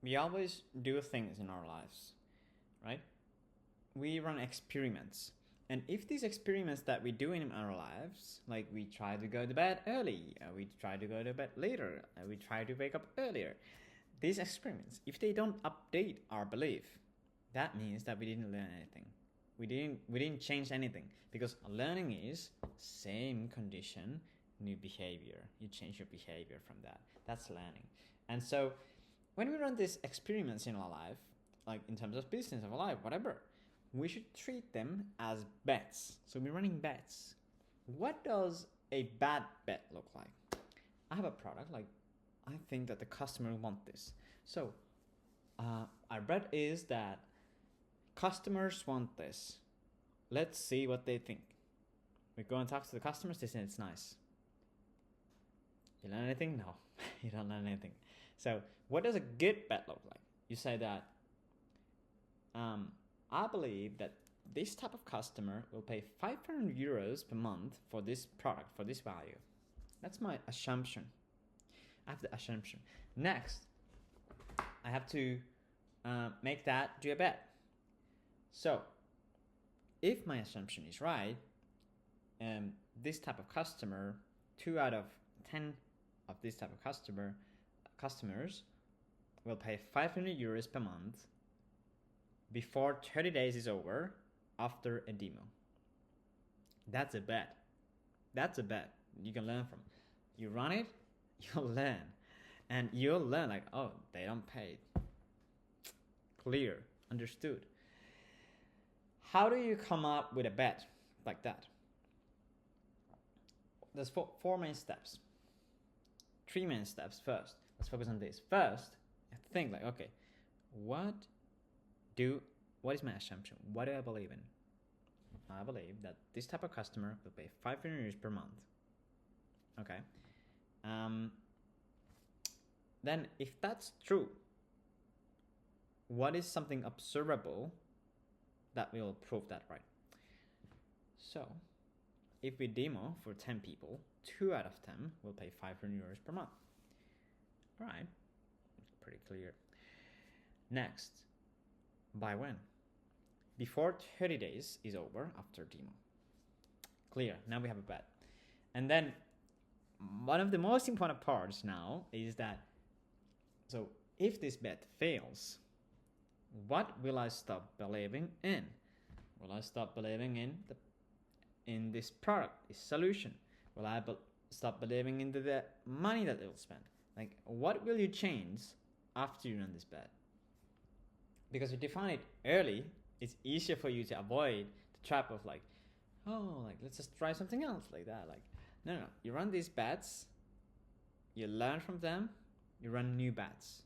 we always do things in our lives, right? We run experiments. And if these experiments that we do in our lives, like we try to go to bed early, we try to go to bed later, we try to wake up earlier, these experiments, if they don't update our belief, that means that we didn't learn anything. We didn't change anything, because learning is same condition, new behavior. You change your behavior from that. That's learning. And so when we run these experiments in our life, like in terms of business, of life, whatever, we should treat them as bets. So we're running bets. What does a bad bet look like? I have a product, like I think that the customer want this. So our bet is that customers want this. Let's see what they think. We go and talk to the customers, they say it's nice. You learn anything? No, you don't learn anything. So what does a good bet look like? You say that I believe that this type of customer will pay 500 euros per month for this product, for this value. That's my assumption. I have the assumption. Next, I have to make that do a bet. So if my assumption is right, this type of customer, 2 out of 10 of this type of customers will pay 500 euros per month before 30 days is over after a demo. That's a bet. That's a bet you can learn from. You run it, you'll learn. And you'll learn like, oh, they don't pay. Clear, understood. How do you come up with a bet like that? There's four main steps. 3 main steps first. Let's focus on this. First, think like, okay, what is my assumption? What do I believe in? I believe that this type of customer will pay 500 euros per month. Okay. Then if that's true, what is something observable that will prove that right? So if we demo for 10 people, 2 out of 10 will pay 500 euros per month. All right, pretty clear. Next, by when? Before 30 days is over after demo. Clear, now we have a bet. And then one of the most important parts now is that, so if this bet fails, what will I stop believing in? Will I stop believing in this product, this solution? Will I stop believing in the money that they will spend? Like, what will you change after you run this bet? Because if you define it early, it's easier for you to avoid the trap of like, oh, like let's just try something else like that. Like, no. You run these bets, you learn from them, you run new bets.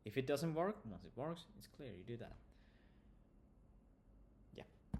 If it doesn't work, once it works, it's clear you do that.